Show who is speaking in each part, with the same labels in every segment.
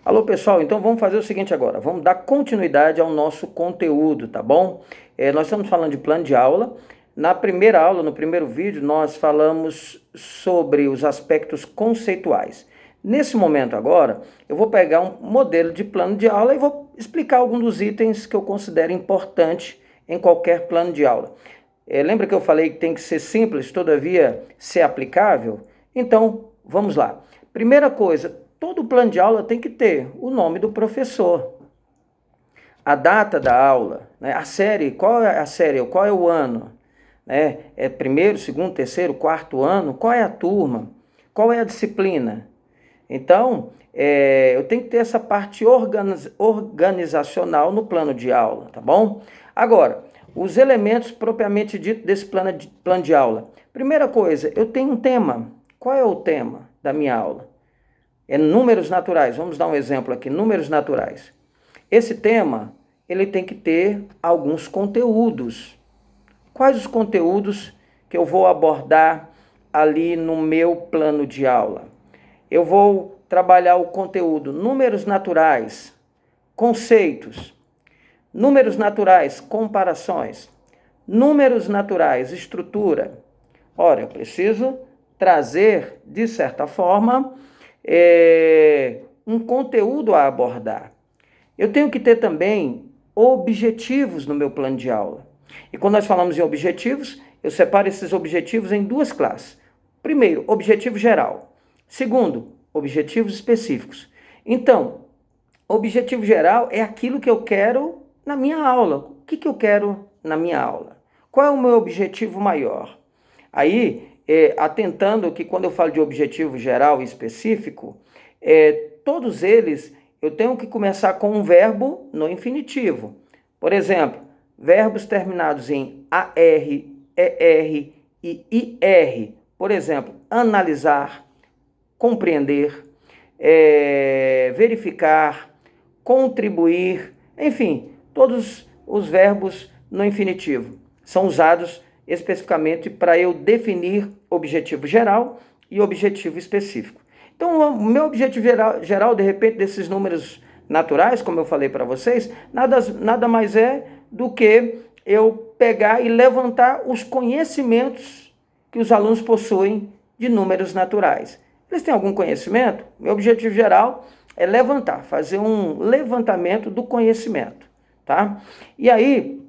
Speaker 1: Alô pessoal, então vamos fazer o seguinte agora, vamos dar continuidade ao nosso conteúdo, tá bom? Nós estamos falando de plano de aula. Na primeira aula, no primeiro vídeo, nós falamos sobre os aspectos conceituais. Nesse momento agora, eu vou pegar um modelo de plano de aula e vou explicar alguns dos itens que eu considero importante em qualquer plano de aula. Lembra que eu falei que tem que ser simples, todavia ser aplicável? Então, vamos lá. Primeira coisa, todo plano de aula tem que ter o nome do professor, a data da aula, né? A série, qual é a série, qual é o ano, né? É primeiro, segundo, terceiro, quarto ano, qual é a turma, qual é a disciplina. Então, eu tenho que ter essa parte organizacional no plano de aula, tá bom? Agora, os elementos propriamente dito desse plano de aula. Primeira coisa, eu tenho um tema. Qual é o tema da minha aula? É números naturais. Vamos dar um exemplo aqui, números naturais. Esse tema, ele tem que ter alguns conteúdos. Quais os conteúdos que eu vou abordar ali no meu plano de aula? Eu vou trabalhar o conteúdo números naturais, conceitos, números naturais, comparações, números naturais, estrutura. Ora, eu preciso trazer, de certa forma, um conteúdo a abordar. Eu tenho que ter também objetivos no meu plano de aula. E quando nós falamos em objetivos, eu separo esses objetivos em duas classes. Primeiro, objetivo geral. Segundo, objetivos específicos. Então, objetivo geral é aquilo que eu quero na minha aula. O que eu quero na minha aula? Qual é o meu objetivo maior? Aí, atentando que quando eu falo de objetivo geral e específico, todos eles eu tenho que começar com um verbo no infinitivo. Por exemplo, verbos terminados em AR, ER e IR. Por exemplo, analisar, compreender, verificar, contribuir, enfim, todos os verbos no infinitivo são usados especificamente para eu definir objetivo geral e objetivo específico. Então, o meu objetivo geral, de repente, desses números naturais, como eu falei para vocês, nada mais é do que eu pegar e levantar os conhecimentos que os alunos possuem de números naturais. Eles têm algum conhecimento? Meu objetivo geral é levantar, fazer um levantamento do conhecimento, tá? E aí,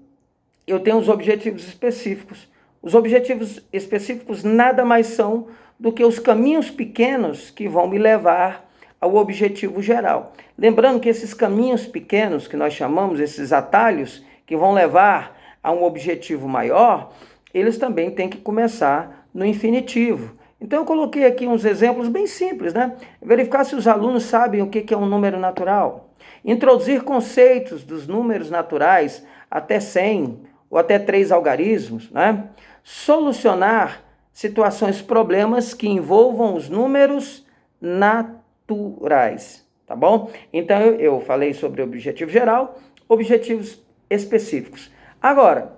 Speaker 1: eu tenho os objetivos específicos. Os objetivos específicos nada mais são do que os caminhos pequenos que vão me levar ao objetivo geral. Lembrando que esses caminhos pequenos que nós chamamos, esses atalhos que vão levar a um objetivo maior, eles também têm que começar no infinitivo. Então eu coloquei aqui uns exemplos bem simples, né? Verificar se os alunos sabem o que é um número natural. Introduzir conceitos dos números naturais até 100 ou até 3 algarismos, né? Solucionar situações, problemas que envolvam os números naturais, tá bom? Então eu falei sobre objetivo geral, objetivos específicos. Agora,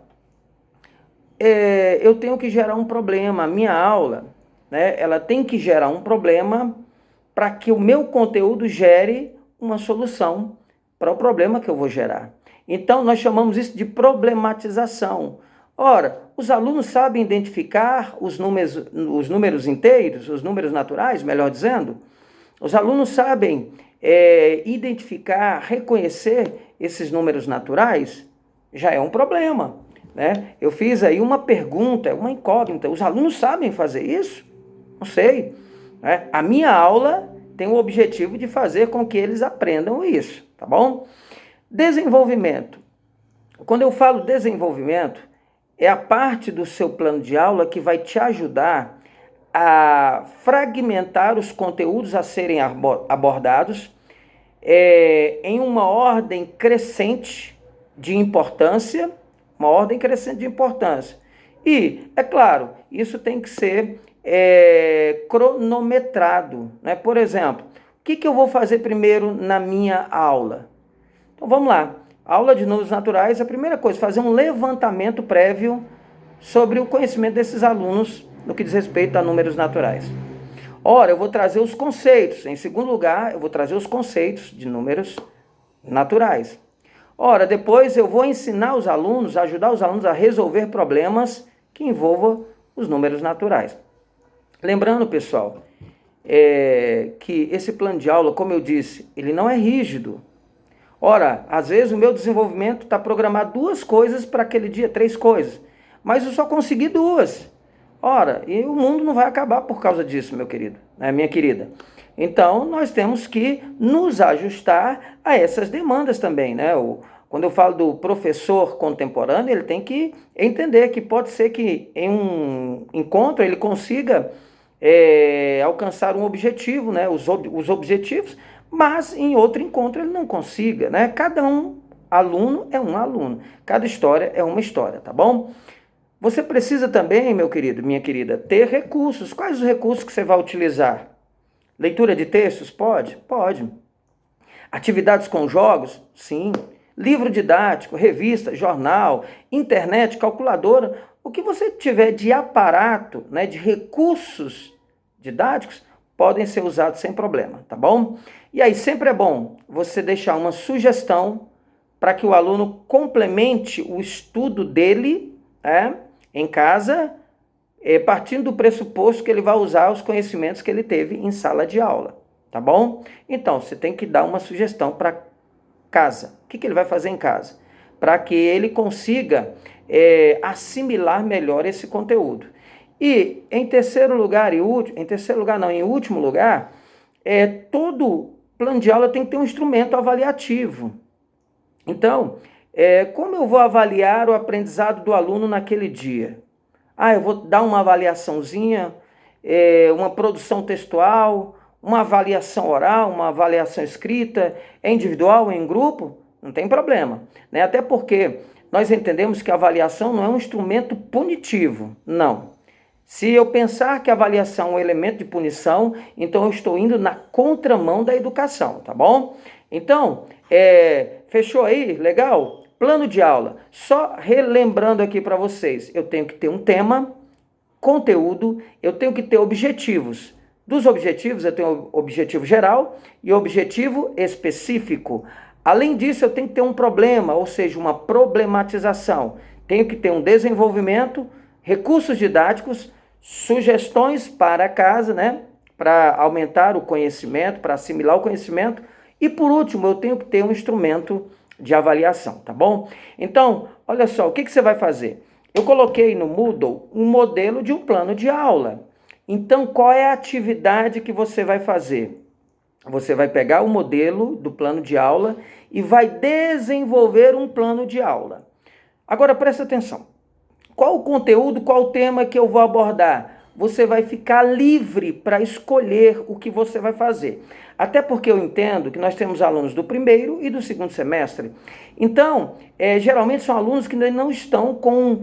Speaker 1: eu tenho que gerar um problema, a minha aula, né, ela tem que gerar um problema para que o meu conteúdo gere uma solução para o problema que eu vou gerar. Então, nós chamamos isso de problematização. Ora, os alunos sabem identificar os números inteiros, os números naturais, melhor dizendo? Os alunos sabem identificar, reconhecer esses números naturais? Já é um problema, né? Eu fiz aí uma pergunta, uma incógnita. Os alunos sabem fazer isso? Não sei, né? A minha aula tem o objetivo de fazer com que eles aprendam isso, tá bom? Desenvolvimento. Quando eu falo desenvolvimento, é a parte do seu plano de aula que vai te ajudar a fragmentar os conteúdos a serem abordados em uma ordem crescente de importância, E, é claro, isso tem que ser cronometrado, né? Por exemplo, o que eu vou fazer primeiro na minha aula? Então vamos lá. Aula de números naturais, a primeira coisa, fazer um levantamento prévio sobre o conhecimento desses alunos no que diz respeito a números naturais. Ora, eu vou trazer os conceitos. Em segundo lugar, eu vou trazer os conceitos de números naturais. Ora, depois eu vou ensinar os alunos, ajudar os alunos a resolver problemas que envolvam os números naturais. Lembrando, pessoal, que esse plano de aula, como eu disse, ele não é rígido. Ora, às vezes o meu desenvolvimento está programado 2 coisas para aquele dia, 3 coisas, mas eu só consegui 2. Ora, e o mundo não vai acabar por causa disso, meu querido, né, minha querida. Então, nós temos que nos ajustar a essas demandas também, né? Quando eu falo do professor contemporâneo, ele tem que entender que pode ser que em um encontro ele consiga alcançar um objetivo, né? Os objetivos, mas em outro encontro ele não consiga, né? Cada aluno é um aluno, cada história é uma história, tá bom? Você precisa também, meu querido, minha querida, ter recursos. Quais os recursos que você vai utilizar? Leitura de textos? Pode? Pode. Atividades com jogos? Sim. Livro didático, revista, jornal, internet, calculadora. O que você tiver de aparato, né, de recursos didáticos, podem ser usados sem problema, tá bom? E aí sempre é bom você deixar uma sugestão para que o aluno complemente o estudo dele em casa, partindo do pressuposto que ele vai usar os conhecimentos que ele teve em sala de aula, tá bom? Então, você tem que dar uma sugestão para casa. O que ele vai fazer em casa? Para que ele consiga assimilar melhor esse conteúdo. E em último lugar, todo plano de aula tem que ter um instrumento avaliativo. Então, como eu vou avaliar o aprendizado do aluno naquele dia? Eu vou dar uma avaliaçãozinha, uma produção textual, uma avaliação oral, uma avaliação escrita, individual, em grupo? Não tem problema, né? Até porque nós entendemos que a avaliação não é um instrumento punitivo, não. Se eu pensar que a avaliação é um elemento de punição, então eu estou indo na contramão da educação, tá bom? Então, fechou aí? Legal? Plano de aula. Só relembrando aqui para vocês, eu tenho que ter um tema, conteúdo, eu tenho que ter objetivos. Dos objetivos, eu tenho objetivo geral e objetivo específico. Além disso, eu tenho que ter um problema, ou seja, uma problematização. Tenho que ter um desenvolvimento, recursos didáticos, sugestões para casa, né? Para aumentar o conhecimento, para assimilar o conhecimento. E por último, eu tenho que ter um instrumento de avaliação, tá bom? Então, olha só, o que você vai fazer? Eu coloquei no Moodle um modelo de um plano de aula. Então, qual é a atividade que você vai fazer? Você vai pegar o modelo do plano de aula e vai desenvolver um plano de aula. Agora, presta atenção. Qual o conteúdo, qual o tema que eu vou abordar? Você vai ficar livre para escolher o que você vai fazer. Até porque eu entendo que nós temos alunos do primeiro e do segundo semestre. Então, geralmente são alunos que ainda não estão com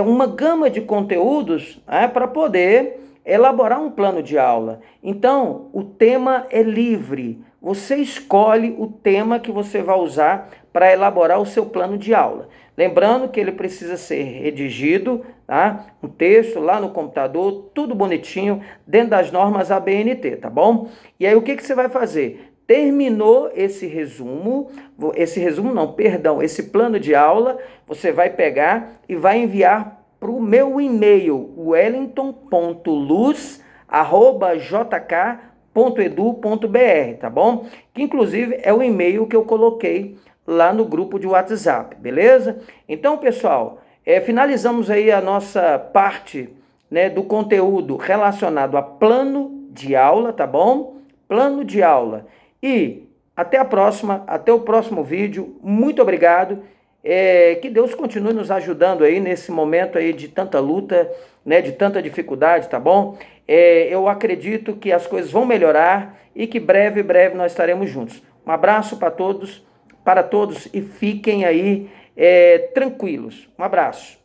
Speaker 1: uma gama de conteúdos para poder elaborar um plano de aula. Então, o tema é livre. Você escolhe o tema que você vai usar para elaborar o seu plano de aula. Lembrando que ele precisa ser redigido, tá? Um texto lá no computador, tudo bonitinho, dentro das normas ABNT, tá bom? E aí o que você vai fazer? Terminou esse plano de aula, você vai pegar e vai enviar para o meu e-mail, wellington.luz@jk.edu.br, tá bom? Que inclusive é o e-mail que eu coloquei lá no grupo de WhatsApp, beleza? Então, pessoal, finalizamos aí a nossa parte, né, do conteúdo relacionado a plano de aula, tá bom? Plano de aula. E até a próxima, até o próximo vídeo. Muito obrigado. Que Deus continue nos ajudando aí nesse momento aí de tanta luta, né, de tanta dificuldade, tá bom? Eu acredito que as coisas vão melhorar e que breve nós estaremos juntos. Um abraço para todos e fiquem aí tranquilos. Um abraço.